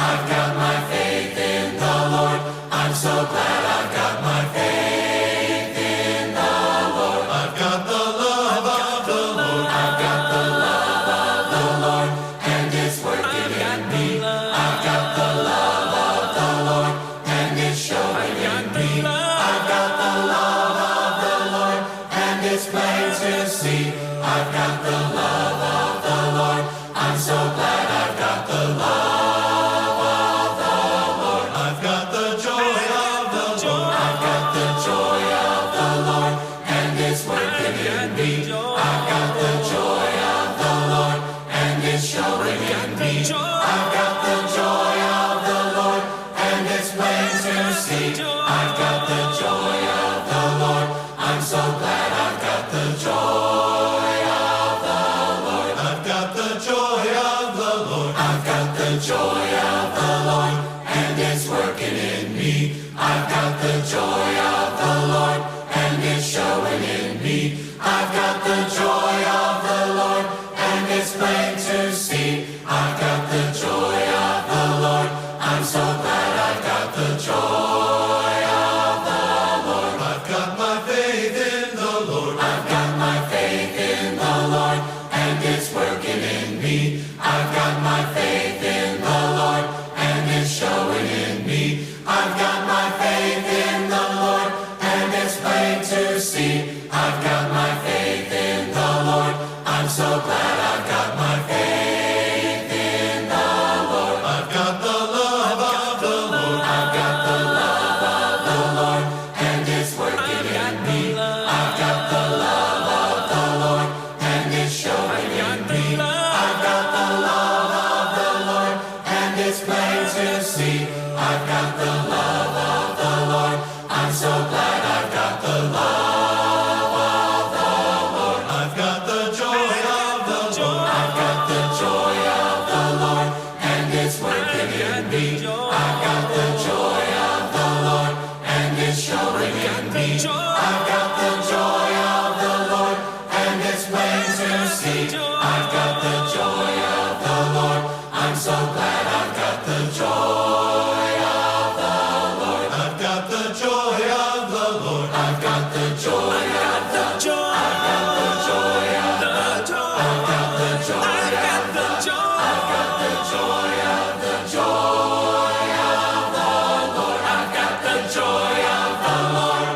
I've got my faith in the Lord. I'm so glad I've got my faith in the Lord. I've got the love of the Lord. I've got the love of the Lord, and it's working in me. I've got the love of the Lord, and it's showing in me. I've got the love of the Lord, and it's plain to see. I've got the love of the Lord. I'm so glad I've got the love of the Lord. I've got the joy of the Lord. I've got the joy of the Lord, and it's working in me. I've got the joy of the Lord, and it's showing in me. I've got the joy of the Lord, and it's plain to see. I've got the joy of the Lord. I'm so glad I've got the joy of the Lord. I've got the joy of the Lord. I've got the joy of the Lord, and it's working in me. I've got the joy of the Lord, and it's showing in me. I've got the joy of the Lord, and it's plain to see. I've got the joy of the Lord. I'm so glad I've got the joy of the Lord. I've got my faith in the Lord. I've got my faith in the Lord, and it's working in me. I've got my faith in the Lord, and it's showing in me. I've got my faith in the Lord, and it's plain to see. I've got my faith in the Lord. I'm so glad I've got my faith in the Lord. I've got the love of the Lord. I've got the love of the Lord, and it's working in me. I've got the love of the Lord, and it's showing in me. I've got the love of the Lord, and it's plain to see. I've got the love of the Lord. I'm so glad I've got the love of the Lord. I've got the joy of the Lord. I've got the joy of the Lord, and it's working in me. I've got the joy of the Lord, and it's showing in me. I've got the joy of the Lord, and it's plain to see. I've got the joy of the Lord. I'm so glad I've got the joy of the Lord. I've got the joy of the Lord. I've got the joy of the joy. I've got the joy of the joy. I've got the joy of the joy. I've got the joy of the joy of the Lord. I've got the joy of the Lord.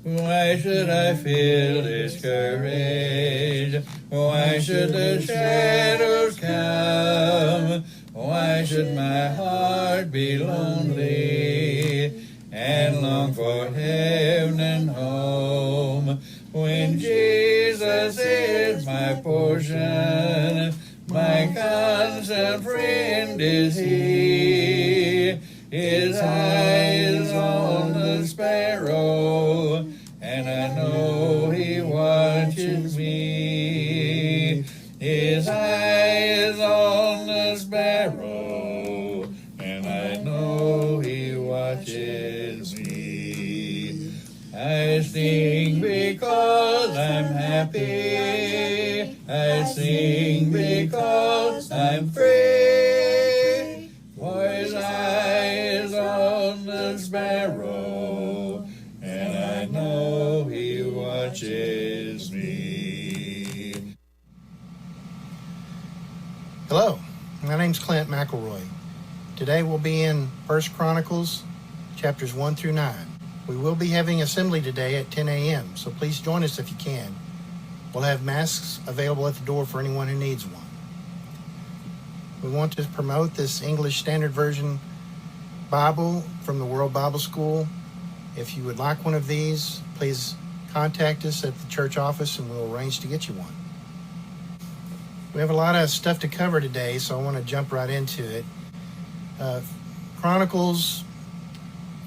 Why should I feel discouraged? Why should the shadows come? Why should my heart be lonely and long for heaven and home? When Jesus is my portion, my constant friend is He. His eye is on the sparrow, and I know He watches me. His eye is on the sparrow, and I know He watches me. I sing because I'm happy. I sing because I'm free. For His eye is on the sparrow, and I know He watches me. Hello, my name's Clint McElroy. Today we'll be in 1 Chronicles, chapters 1 through 9. We will be having assembly today at 10 a.m., so please join us if you can. We'll have masks available at the door for anyone who needs one. We want to promote this English Standard Version Bible from the World Bible School. If you would like one of these, please contact us at the church office and we'll arrange to get you one. We have a lot of stuff to cover today, so I want to jump right into it. Chronicles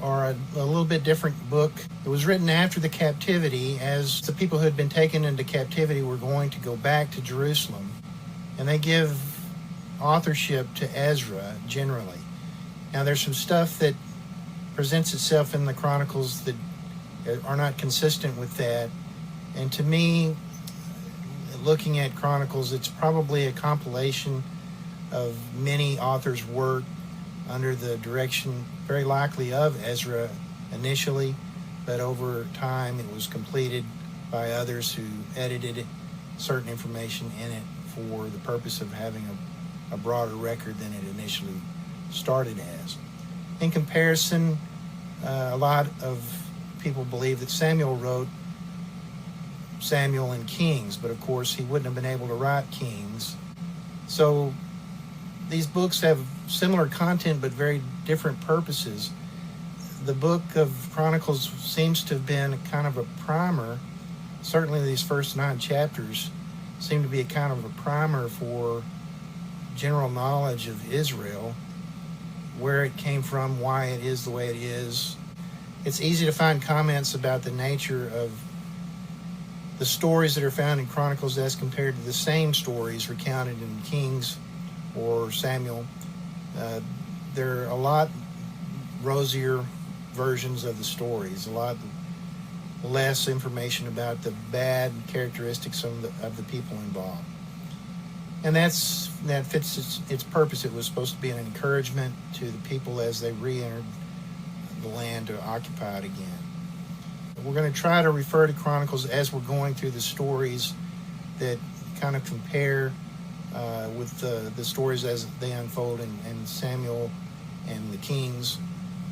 are a little bit different book. It was written after the captivity, as the people who had been taken into captivity were going to go back to Jerusalem. And they give authorship to Ezra generally. Now there's some stuff that presents itself in the Chronicles that are not consistent with that. And to me, looking at Chronicles, it's probably a compilation of many authors' work under the direction, very likely, of Ezra initially, but over time it was completed by others who edited certain information in it for the purpose of having a broader record than it initially started as. In comparison, a lot of people believe that Samuel wrote Samuel and Kings, but of course he wouldn't have been able to write Kings. So these books have similar content but very different purposes. The book of Chronicles seems to have been kind of a primer. Certainly these first 9 chapters seem to be a kind of a primer for general knowledge of Israel, where it came from, why it is the way it is. It's easy to find comments about the nature of the stories that are found in Chronicles as compared to the same stories recounted in Kings or Samuel. There are a lot rosier versions of the stories, a lot less information about the bad characteristics of the people involved. And that fits its purpose. It was supposed to be an encouragement to the people as they re-entered the land to occupy it again. We're going to try to refer to Chronicles as we're going through the stories that kind of compare with the stories as they unfold in Samuel and the Kings.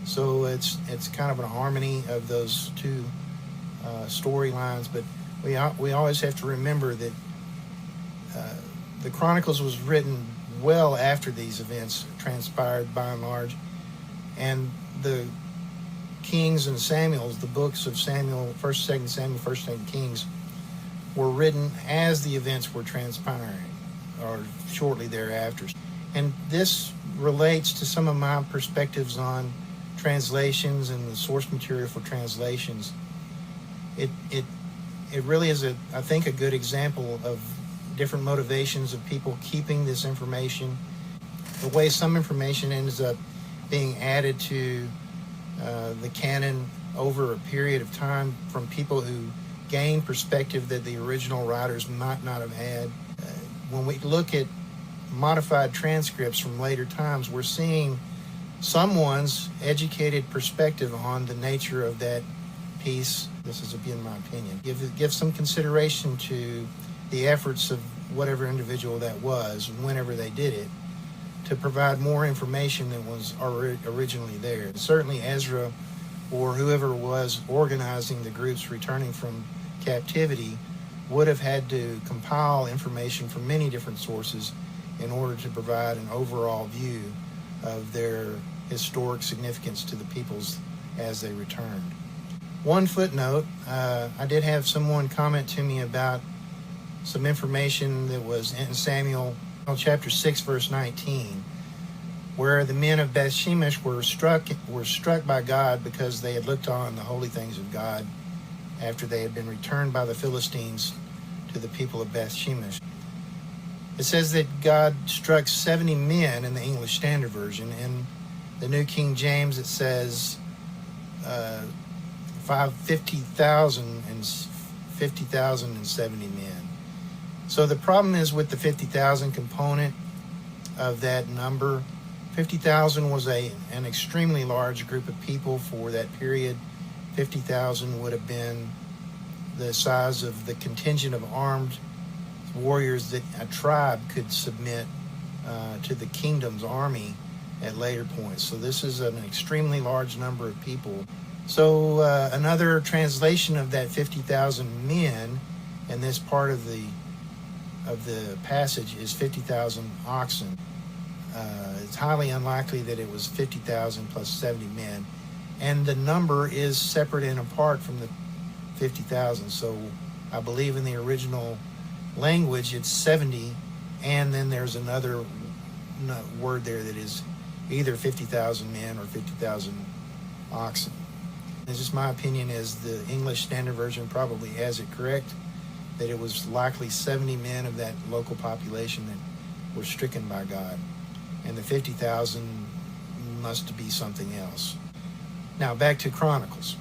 So it's kind of a harmony of those two storylines, but we always have to remember that the Chronicles was written well after these events transpired by and large, and the Kings and Samuels, the books of Samuel, 1st, 2nd Samuel, 1st, 2nd Kings, were written as the events were transpiring, or shortly thereafter. And this relates to some of my perspectives on translations and the source material for translations. It really is, I think, a good example of different motivations of people keeping this information, the way some information ends up being added to the canon over a period of time from people who gain perspective that the original writers might not have had. When we look at modified transcripts from later times, we're seeing someone's educated perspective on the nature of that piece. This is, again, my opinion. Give some consideration to the efforts of whatever individual that was, whenever they did it, to provide more information than was originally there. Certainly Ezra, or whoever was organizing the groups returning from captivity, would have had to compile information from many different sources in order to provide an overall view of their historic significance to the peoples as they returned. One footnote, I did have someone comment to me about some information that was in Samuel chapter 6, verse 19, where the men of Beth Shemesh were struck by God because they had looked on the holy things of God after they had been returned by the Philistines to the people of Beth Shemesh. It says that God struck 70 men in the English Standard Version. In the New King James, it says 50,000 and 70 men. So the problem is with the 50,000 component of that number. 50,000 was an extremely large group of people for that period. 50,000 would have been the size of the contingent of armed warriors that a tribe could submit to the kingdom's army at later points. So this is an extremely large number of people. So another translation of that 50,000 men in this part of the passage is 50,000 oxen. It's highly unlikely that it was 50,000 plus 70 men, and the number is separate and apart from the 50,000. So I believe in the original language it's 70, and then there's another word there that is either 50,000 men or 50,000 oxen. It's just my opinion, is the English Standard Version probably has it correct, that it was likely 70 men of that local population that were stricken by God, and the 50,000 must be something else. Now back to Chronicles.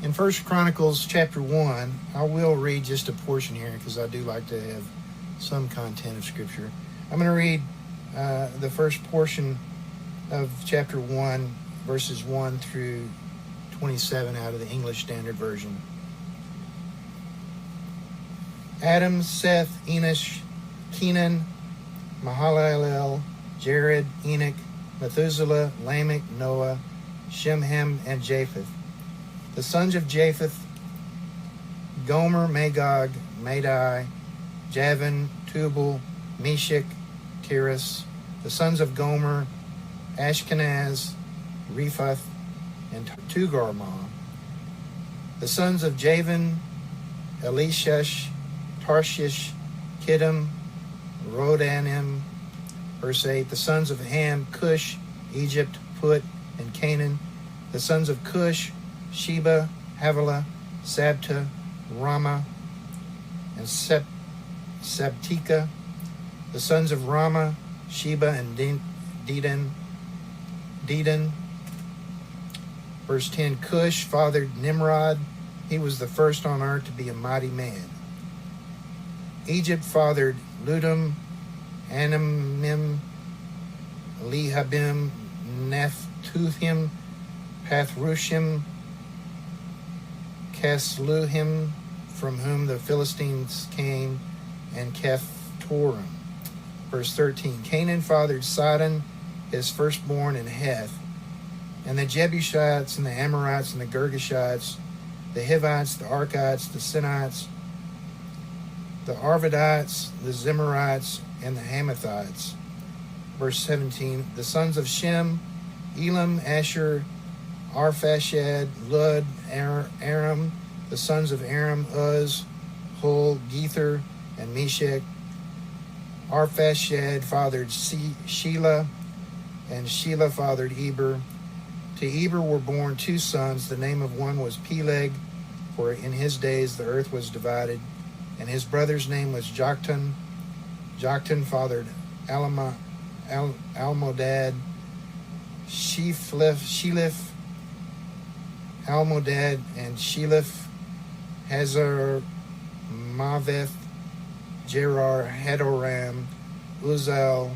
In In First Chronicles chapter 1, I will read just a portion here because I do like to have some content of Scripture. I'm going to read the first portion of chapter 1, verses 1 through 27 out of the English Standard Version. Adam, Seth, Enosh, Kenan, Mahalalel, Jared, Enoch, Methuselah, Lamech, Noah, Shem, Ham, and Japheth. The sons of Japheth: Gomer, Magog, Madai, Javan, Tubal, Meshach, Tiras. The sons of Gomer: Ashkenaz, Rephath, and Togarmah. The sons of Javan: Elishash, Tarshish, Kittim, Rodanim. Verse 8. The sons of Ham: Cush, Egypt, Put, and Canaan. The sons of Cush: Sheba, Havilah, Sabta, Ramah, and Sabtika. The sons of Ramah: Sheba and Dedan. Verse 10. Cush fathered Nimrod. He was the first on earth to be a mighty man. Egypt fathered Ludum, Anamim, Lehabim, Naphtuhim, Pathrushim, Casluhim, from whom the Philistines came, and Kephtorim. Verse 13. Canaan fathered Sidon, his firstborn, and Heth, and the Jebusites, and the Amorites, and the Girgashites, the Hivites, the Arkites, the Sinites, the Arvadites, the Zemarites, and the Hamathites. Verse 17. The sons of Shem: Elam, Asher, Arphashad, Lud, Aram. The sons of Aram: Uz, Hul, Gether, and Meshach. Arphashad fathered Shelah, and Shelah fathered Eber. To Eber were born two sons. The name of one was Peleg, for in his days the earth was divided. And his brother's name was Joktan. Joktan fathered Almodad, Sheleph, Almodad, and Sheleph, Hazar, Maveth, Gerar, Hadoram, Uzal,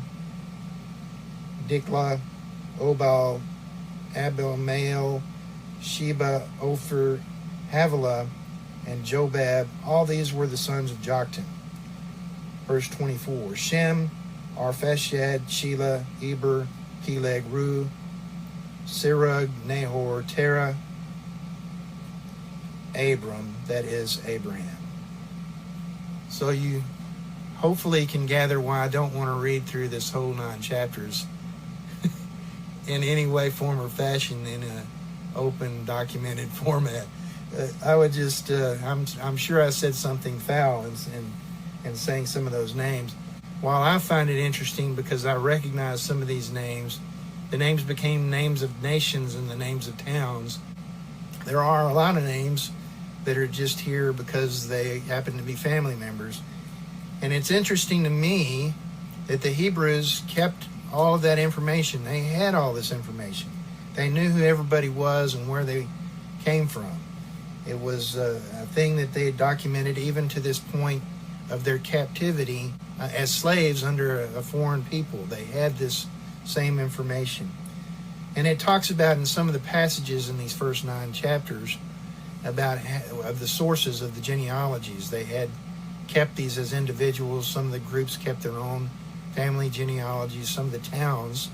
Dikla, Obal, Abimael, Sheba, Ophir, Havilah, and Jobab. All these were the sons of Joktan. Verse 24. Shem, Arphashad, Shelah, Eber, Peleg, Ru, Serug, Nahor, Terah, Abram, that is Abraham. So you hopefully can gather why I don't want to read through this whole 9 chapters in any way, form, or fashion in an open, documented format. I would just, I'm sure I said something foul in saying some of those names. While I find it interesting because I recognize some of these names, the names became names of nations and the names of towns. There are a lot of names that are just here because they happen to be family members. And it's interesting to me that the Hebrews kept all of that information. They had all this information. They knew who everybody was and where they came from. It was a thing that they had documented even to this point of their captivity as slaves under a foreign people. They had this same information. And it talks about in some of the passages in these first 9 chapters about of the sources of the genealogies. They had kept these as individuals. Some of the groups kept their own family genealogies. Some of the towns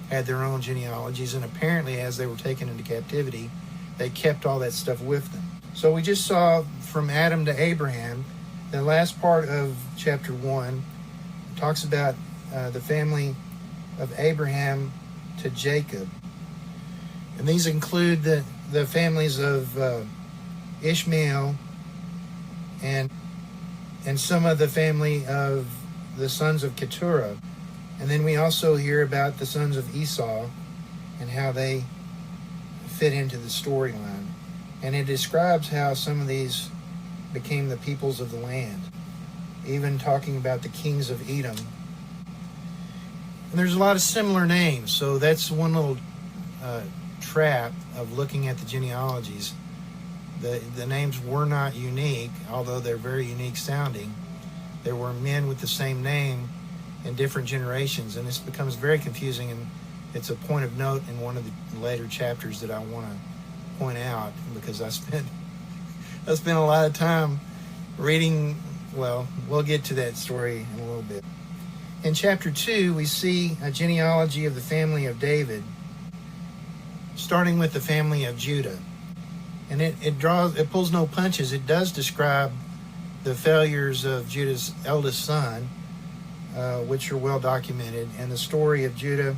had their own genealogies. And apparently as they were taken into captivity, they kept all that stuff with them. So we just saw from Adam to Abraham. The last part of chapter 1 talks about the family of Abraham to Jacob. And these include the families of Ishmael and some of the family of the sons of Keturah. And then we also hear about the sons of Esau and how they fit into the storyline. And it describes how some of these became the peoples of the land, even talking about the kings of Edom. And there's a lot of similar names, so that's one little trap of looking at the genealogies. The names were not unique, although they're very unique sounding. There were men with the same name in different generations, and this becomes very confusing, and it's a point of note in one of the later chapters that I want to point out, because I spent a lot of time reading. Well, we'll get to that story in a little bit. In chapter 2, we see a genealogy of the family of David, starting with the family of Judah. And it pulls no punches. It does describe the failures of Judah's eldest son, which are well documented, and the story of Judah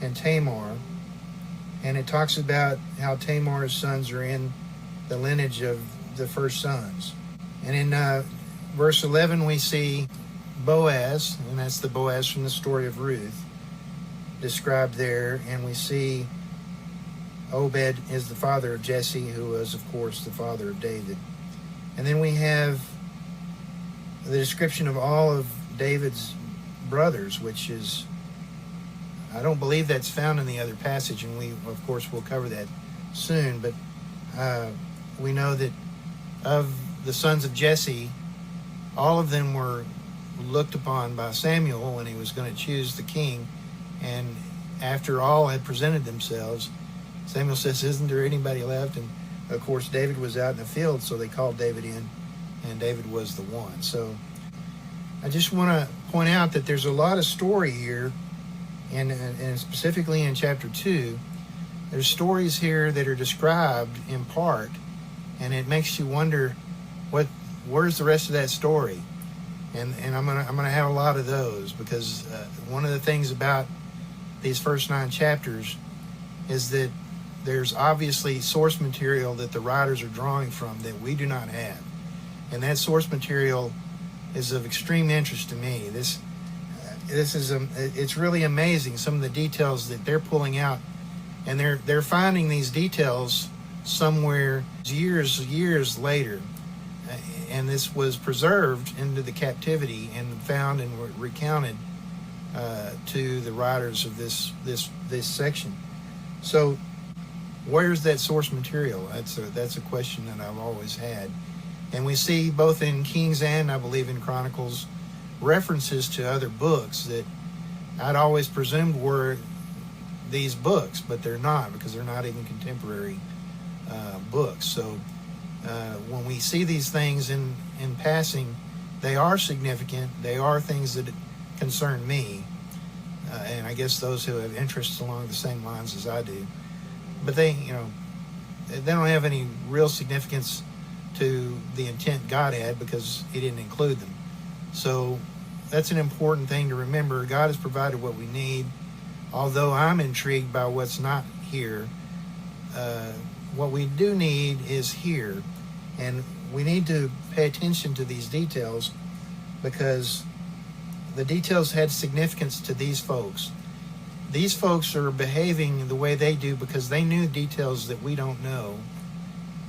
and Tamar. And it talks about how Tamar's sons are in the lineage of the first sons. And in verse 11, we see Boaz, and that's the Boaz from the story of Ruth, described there. And we see Obed is the father of Jesse, who was, of course, the father of David. And then we have the description of all of David's brothers, which is, I don't believe that's found in the other passage, and we, of course, will cover that soon. But we know that of the sons of Jesse, all of them were looked upon by Samuel when he was going to choose the king. And after all had presented themselves, Samuel says, "Isn't there anybody left?" And of course, David was out in the field, so they called David in, and David was the one. So I just want to point out that there's a lot of story here, and specifically in chapter 2, there's stories here that are described in part, and it makes you wonder, where's the rest of that story? And I'm gonna have a lot of those, because one of the things about these first 9 chapters is that there's obviously source material that the writers are drawing from that we do not have, and that source material is of extreme interest to me. This is it's really amazing, some of the details that they're pulling out, and they're finding these details somewhere years later, and this was preserved into the captivity and found and recounted to the writers of this section. So where's that source material? That's a question that I've always had. And we see both in Kings and I believe in Chronicles references to other books that I'd always presumed were these books, but they're not, because they're not even contemporary books. So when we see these things in passing, they are significant. They are things that concern me, and I guess those who have interests along the same lines as I do. But they don't have any real significance to the intent God had, because He didn't include them. So that's an important thing to remember. God has provided what we need. Although I'm intrigued by what's not here, what we do need is here. And we need to pay attention to these details, because the details had significance to these folks. These folks are behaving the way they do because they knew details that we don't know,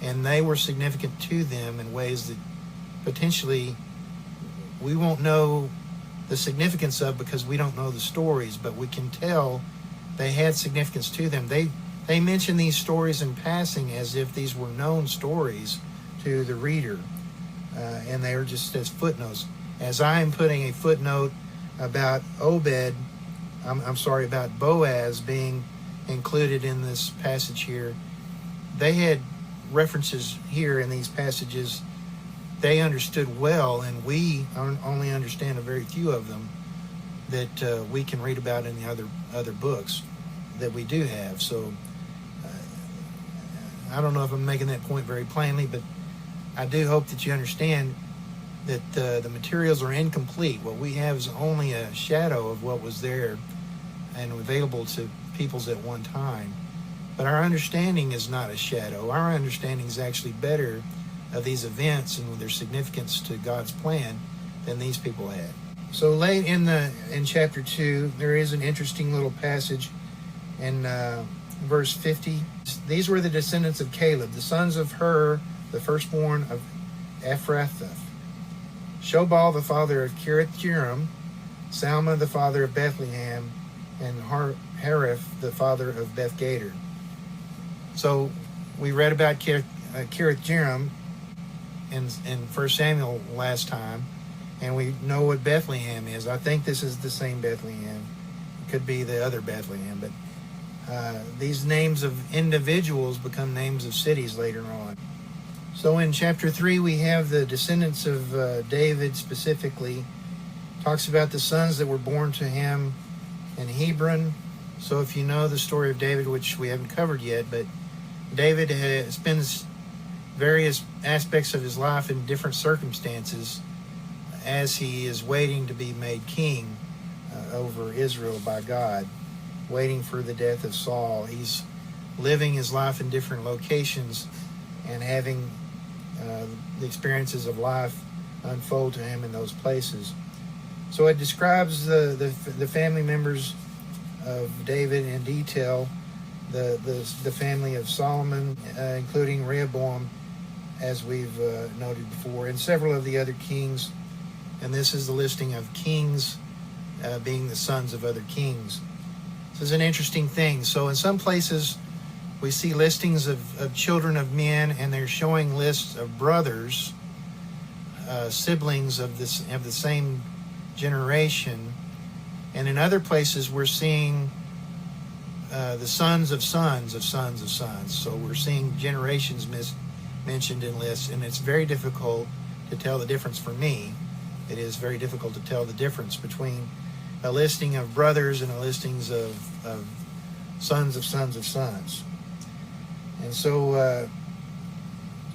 and they were significant to them in ways that potentially we won't know the significance of, because we don't know the stories, but we can tell they had significance to them. They mention these stories in passing as if these were known stories to the reader, and they are just as footnotes. As I am putting a footnote about about Boaz being included in this passage here, they had references here in these passages they understood well, and we only understand a very few of them that we can read about in the other books that we do have. So I don't know if I'm making that point very plainly, but I do hope that you understand that the materials are incomplete. What we have is only a shadow of what was there and available to peoples at one time. But our understanding is not a shadow. Our understanding is actually better of these events and their significance to God's plan than these people had. So late in chapter 2, there is an interesting little passage in verse 50. These were the descendants of Caleb, the sons of Hur, the firstborn of Ephrathah. Shobal, the father of Kiriath-Jearim, Salma, the father of Bethlehem, and Hariph, the father of Beth-Gader. So we read about Kiriath Jearim in 1 Samuel last time, and we know what Bethlehem is. I think this is the same Bethlehem. It could be the other Bethlehem, but these names of individuals become names of cities later on. So in chapter 3, we have the descendants of David specifically. Talks about the sons that were born to him in Hebron. So if you know the story of David, which we haven't covered yet, but David spends various aspects of his life in different circumstances as he is waiting to be made king over Israel by God, waiting for the death of Saul. He's living his life in different locations and having the experiences of life unfold to him in those places. So it describes the family members of David in detail, the family of Solomon, including Rehoboam, as we've noted before, and several of the other kings. And this is the listing of kings being the sons of other kings. This is an interesting thing. So in some places, we see listings of children of men, and they're showing lists of brothers, siblings of the same generation. And in other places, we're seeing the sons of sons of sons of sons. So we're seeing generations mentioned in lists, and it's very difficult to tell the difference for me. It is very difficult to tell the difference between a listing of brothers and a listings of sons of sons of sons. And so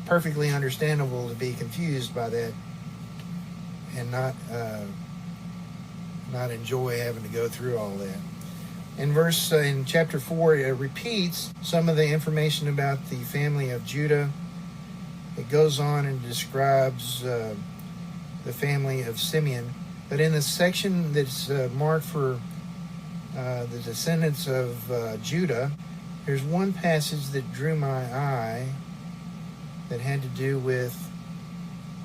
perfectly understandable to be confused by that and not enjoy having to go through all that. In chapter 4, it repeats some of the information about the family of Judah. It goes on and describes the family of Simeon. But in the section that's marked for the descendants of Judah, there's one passage that drew my eye that had to do with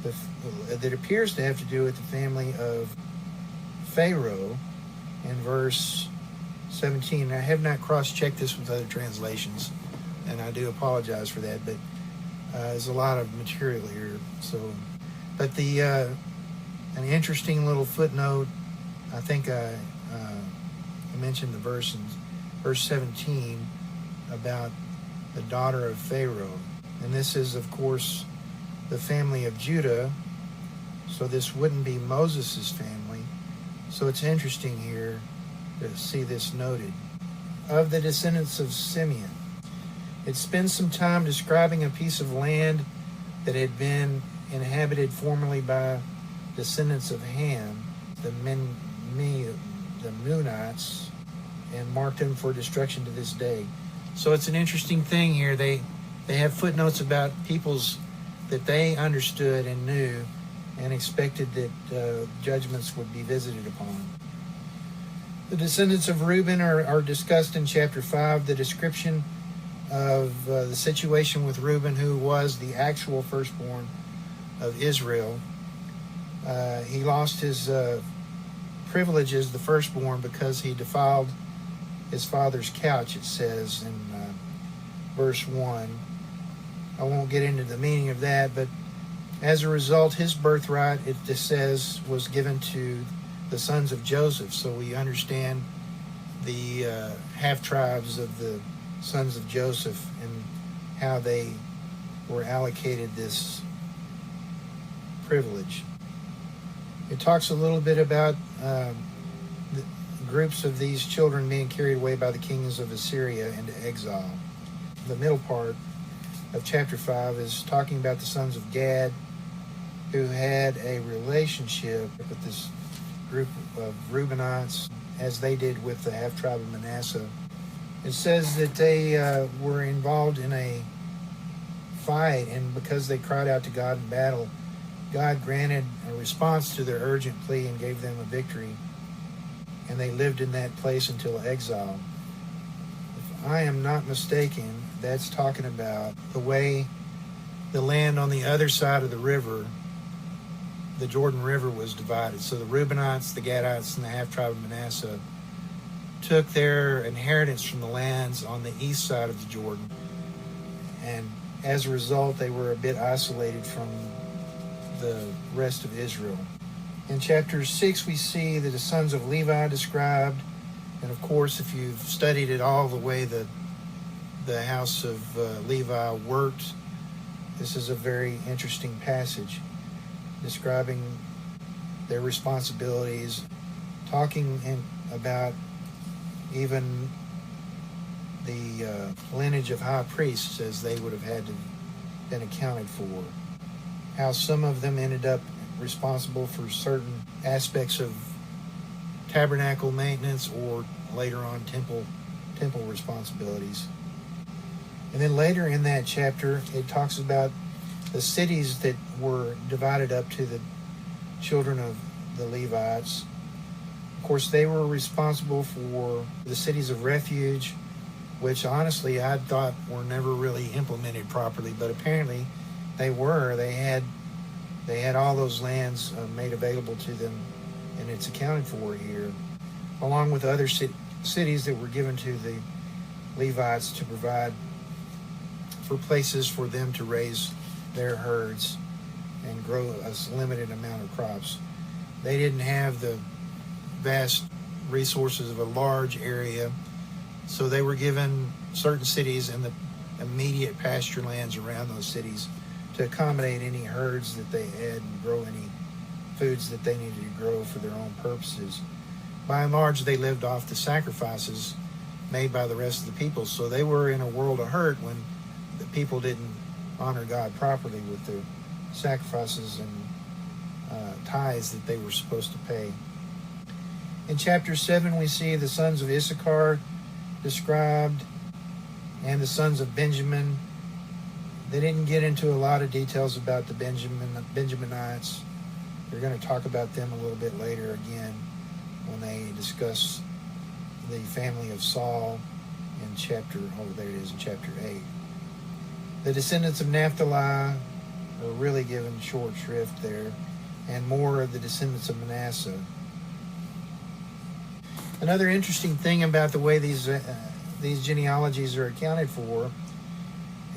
that appears to have to do with the family of Pharaoh in verse 17. I have not cross-checked this with other translations, and I do apologize for that, but there's a lot of material here. So, but an interesting little footnote, I think I mentioned the verse 17 about the daughter of Pharaoh. And this is, of course, the family of Judah, so this wouldn't be Moses' family. So it's interesting here to see this noted. Of the descendants of Simeon, it spends some time describing a piece of land that had been inhabited formerly by descendants of Ham, the Meunites, and marked them for destruction to this day. So it's an interesting thing here. They have footnotes about peoples that they understood and knew and expected that judgments would be visited upon. The descendants of Reuben are discussed in chapter 5. The description of the situation with Reuben, who was the actual firstborn of Israel. He lost his privileges, the firstborn, because he defiled his father's couch, it says in verse 1. I won't get into the meaning of that, but as a result, his birthright, it just says, was given to the sons of Joseph. So we understand the half-tribes of the sons of Joseph and how they were allocated this privilege. It talks a little bit about the groups of these children being carried away by the kings of Assyria into exile. The middle part of chapter 5 is talking about the sons of Gad, who had a relationship with this group of Reubenites, as they did with the half-tribe of Manasseh. It says that they were involved in a fight, and because they cried out to God in battle, God granted a response to their urgent plea and gave them a victory, and they lived in that place until exile. If I am not mistaken, that's talking about the way the land on the other side of the river, the Jordan River, was divided. So the Reubenites, the Gadites, and the half-tribe of Manasseh took their inheritance from the lands on the east side of the Jordan and as a result, they were a bit isolated from the rest of Israel. In chapter 6, we see the sons of Levi described. And of course, if you've studied it all, the way the house of Levi worked, this is a very interesting passage describing their responsibilities, talking about even the lineage of high priests as they would have had to been accounted for. How some of them ended up responsible for certain aspects of tabernacle maintenance, or later on temple responsibilities. And then later in that chapter, it talks about the cities that were divided up to the children of the Levites. Of course, they were responsible for the cities of refuge, which honestly I thought were never really implemented properly, but apparently they were. They had all those lands made available to them, and it's accounted for here, along with other cities that were given to the Levites to provide for places for them to raise their herds and grow a limited amount of crops. They didn't have the vast resources of a large area, so they were given certain cities and the immediate pasture lands around those cities to accommodate any herds that they had and grow any foods that they needed to grow for their own purposes. By and large, they lived off the sacrifices made by the rest of the people, so they were in a world of hurt when the people didn't honor God properly with the sacrifices and tithes that they were supposed to pay. In chapter 7, we see the sons of Issachar described and the sons of Benjamin. They didn't get into a lot of details about the Benjaminites. We're going to talk about them a little bit later again when they discuss the family of Saul in chapter 8. The descendants of Naphtali are really given short shrift there, and more of the descendants of Manasseh. Another interesting thing about the way these genealogies are accounted for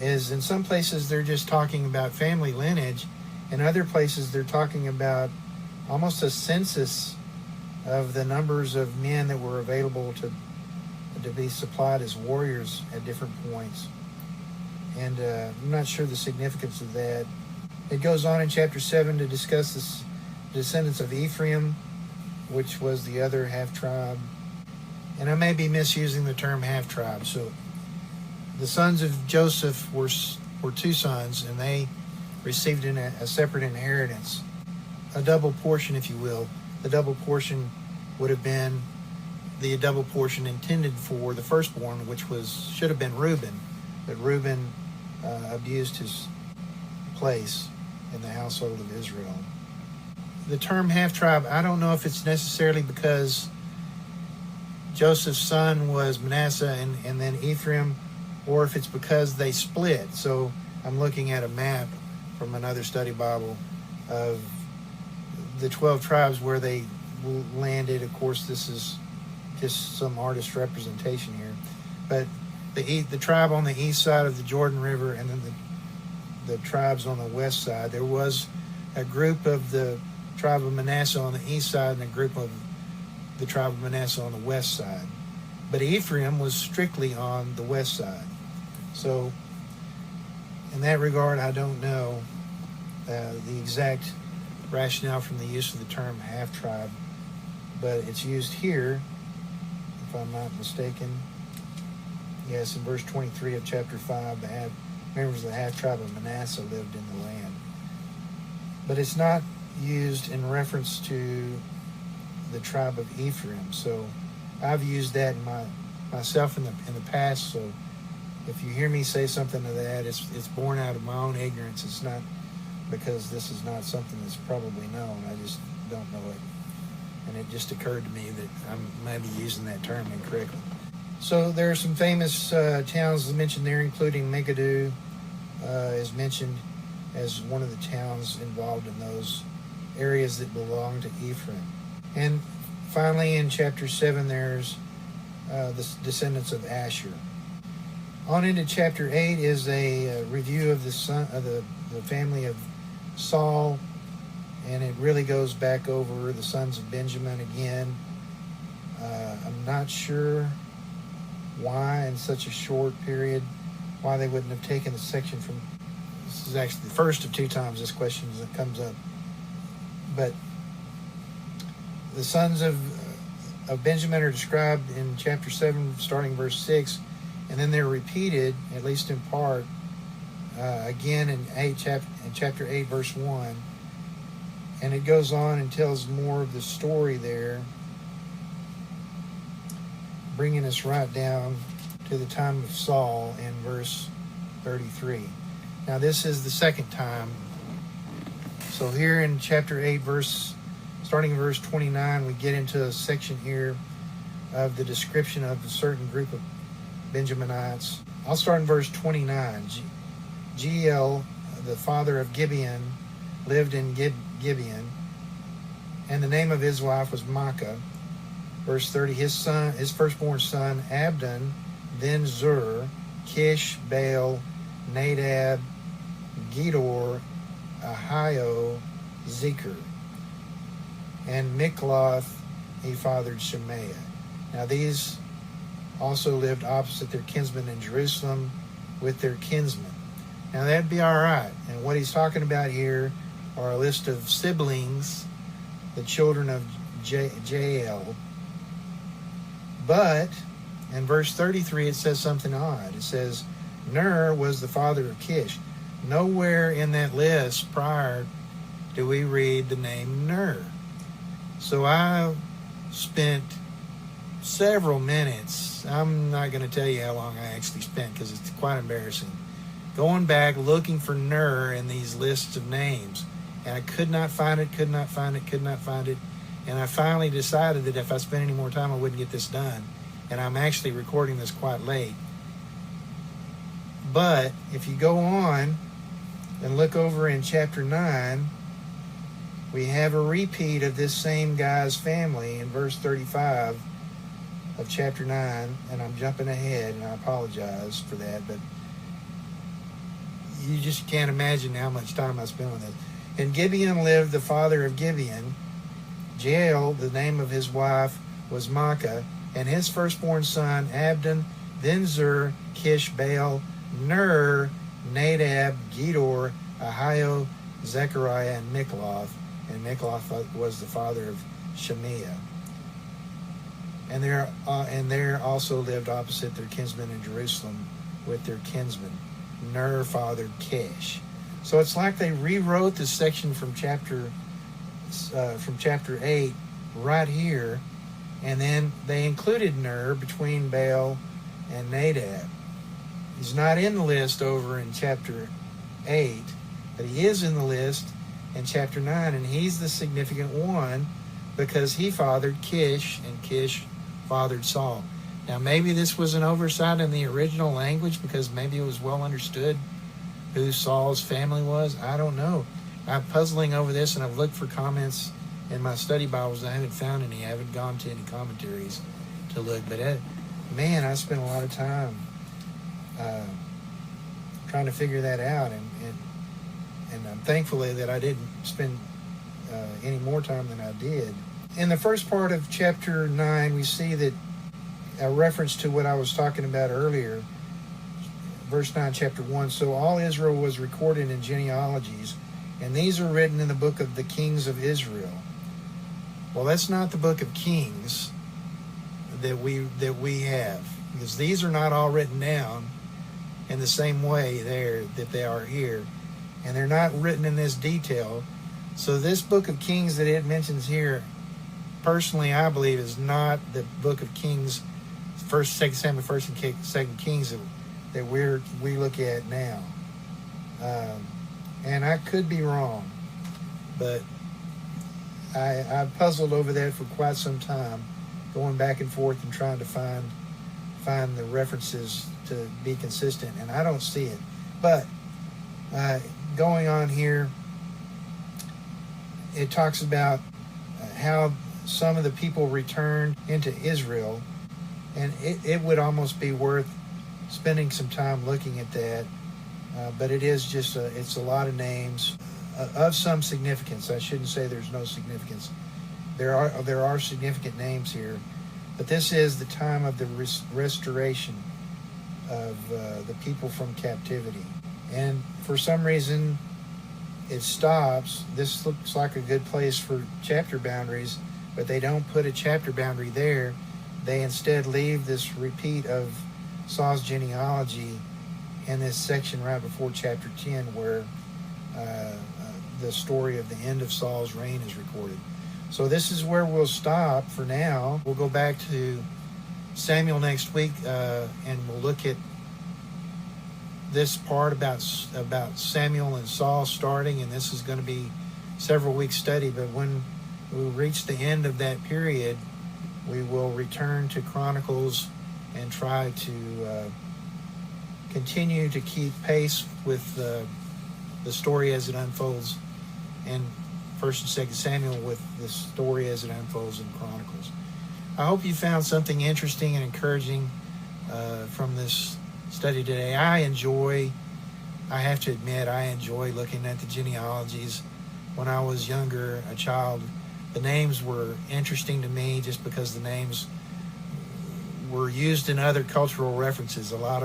is in some places they're just talking about family lineage. In other places they're talking about almost a census of the numbers of men that were available to be supplied as warriors at different points. And I'm not sure the significance of that. It goes on in chapter 7 to discuss the descendants of Ephraim, which was the other half-tribe. And I may be misusing the term half-tribe. So the sons of Joseph were two sons, and they received a separate inheritance, a double portion, if you will. The double portion would have been the double portion intended for the firstborn, which should have been Reuben, but Reuben abused his place in the household of Israel. The term half-tribe, I don't know if it's necessarily because Joseph's son was Manasseh and then Ephraim, or if it's because they split. So I'm looking at a map from another study Bible of the 12 tribes where they landed. Of course, this is just some artist representation here. But the tribe on the east side of the Jordan River, and then the tribes on the west side, there was a group of the tribe of Manasseh on the east side and a group of the tribe of Manasseh on the west side. But Ephraim was strictly on the west side. So in that regard, I don't know the exact rationale from the use of the term half-tribe, but it's used here, if I'm not mistaken. Yes, in verse 23 of chapter 5, members of the half-tribe of Manasseh lived in the land. But it's not used in reference to the tribe of Ephraim. So I've used that myself in the past. So if you hear me say something to that, it's born out of my own ignorance. It's not because this is not something that's probably known. I just don't know it. And it just occurred to me that I might be using that term incorrectly. So there are some famous towns mentioned there, including Megiddo is mentioned as one of the towns involved in those areas that belong to Ephraim. And finally, in chapter 7, there's the descendants of Asher. On into chapter 8 is a review of the family of Saul, and it really goes back over the sons of Benjamin again. I'm not sure why in such a short period, why they wouldn't have taken the section from, this is actually the first of two times this question comes up. But the sons of Benjamin are described in chapter 7, starting verse 6, and then they're repeated, at least in part, again in chapter 8, verse 1. And it goes on and tells more of the story there, bringing us right down to the time of Saul in verse 33. Now this is the second time. So here in chapter 8, starting in verse 29, we get into a section here of the description of a certain group of Benjaminites. I'll start in verse 29. Jeiel, the father of Gibeon, lived in Gibeon, and the name of his wife was Maacah. Verse 30, his firstborn son, Abdon, then Zur, Kish, Baal, Nadab, Gedor, Ahio, Zeker. And Mikloth, he fathered Shemaiah. Now these also lived opposite their kinsmen in Jerusalem with their kinsmen. Now that'd be all right. And what he's talking about here are a list of siblings, the children of Jael. But in verse 33 it says something odd. It says, Ner was the father of Kish. Nowhere in that list prior do we read the name Ner. So I spent several minutes, I'm not going to tell you how long I actually spent because it's quite embarrassing, going back looking for Ner in these lists of names. And I could not find it. And I finally decided that if I spent any more time, I wouldn't get this done. And I'm actually recording this quite late. But if you go on and look over in chapter 9, we have a repeat of this same guy's family in verse 35 of chapter 9. And I'm jumping ahead, and I apologize for that. But you just can't imagine how much time I spent on this. In Gibeon lived the father of Gibeon, Jael, the name of his wife was Maacah, and his firstborn son, Abdon, then Zur, Kish, Baal, Ner, Nadab, Gedor, Ahio, Zechariah, and Mikloth. And Mikloth was the father of Shemaiah. And there also lived opposite their kinsmen in Jerusalem with their kinsmen. Ner fathered Kish. So it's like they rewrote this section from chapter 8 right here, and then they included Ner between Baal and Nadab. He's not in the list over in chapter 8, but he is in the list in chapter 9, and he's the significant one because he fathered Kish, and Kish fathered Saul. Now maybe this was an oversight in the original language because maybe it was well understood who Saul's family was. I don't know. I'm puzzling over this, and I've looked for comments in my study Bibles. I haven't found any. I haven't gone to any commentaries to look. But man, I spent a lot of time trying to figure that out, and I'm thankfully that I didn't spend any more time than I did. In the first part of chapter 9, we see that a reference to what I was talking about earlier. Verse 9, chapter 1, so all Israel was recorded in genealogies, and these are written in the book of the kings of Israel. Well, that's not the book of Kings that we have, because these are not all written down in the same way there that they are here, and they're not written in this detail. So this book of Kings that it mentions here, personally, I believe is not the book of Kings, 1st, 2nd Samuel, 1st and 2nd Kings that we look at now. And I could be wrong, but I puzzled over that for quite some time, going back and forth and trying to find the references to be consistent, and I don't see it. But going on here, it talks about how some of the people returned into Israel, and it would almost be worth spending some time looking at that. But it is just it's a lot of names of some significance. I shouldn't say there's no significance. There are significant names here, but this is the time of the restoration of the people from captivity. And for some reason, it stops. This looks like a good place for chapter boundaries, but they don't put a chapter boundary there. They instead leave this repeat of Saul's genealogy in this section right before chapter 10, where the story of the end of Saul's reign is recorded. So this is where we'll stop for now. We'll go back to Samuel next week, and we'll look at this part about Samuel and Saul starting, and this is going to be several weeks study. But when we reach the end of that period, we will return to Chronicles and try to continue to keep pace with the story as it unfolds in 1st and 2nd Samuel, with the story as it unfolds in Chronicles. I hope you found something interesting and encouraging from this study today. I have to admit, I enjoy looking at the genealogies. When I was younger, a child, the names were interesting to me just because the names were used in other cultural references. A lot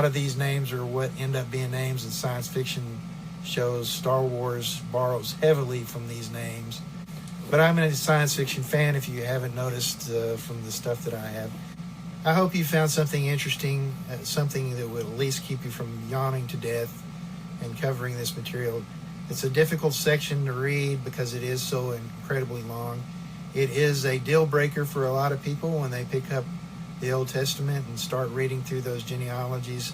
of these names are what end up being names in science fiction shows. Star Wars borrows heavily from these names. But I'm a science fiction fan, if you haven't noticed from the stuff that I have. I hope you found something interesting, something that would at least keep you from yawning to death and covering this material. It's a difficult section to read because it is so incredibly long. It is a deal breaker for a lot of people when they pick up the Old Testament and start reading through those genealogies.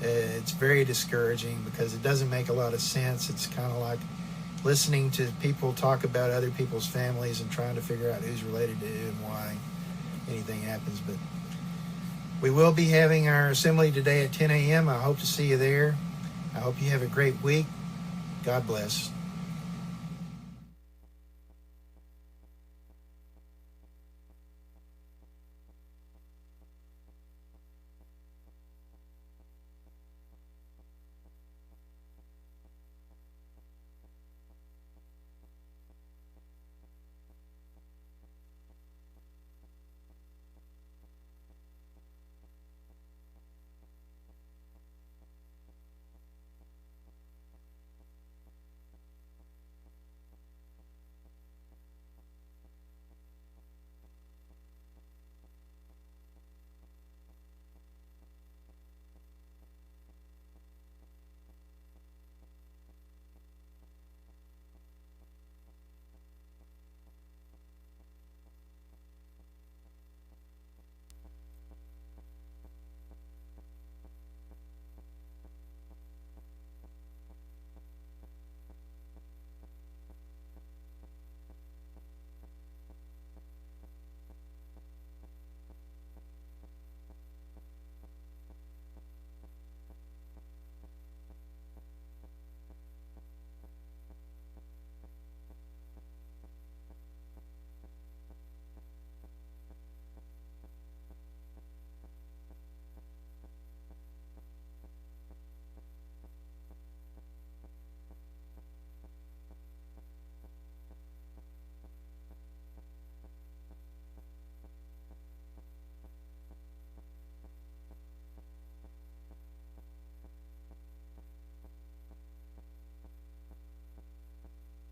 It's very discouraging because it doesn't make a lot of sense. It's kind of like listening to people talk about other people's families and trying to figure out who's related to who and why anything happens. But we will be having our assembly today at 10 a.m. I hope to see you there. I hope you have a great week. God bless.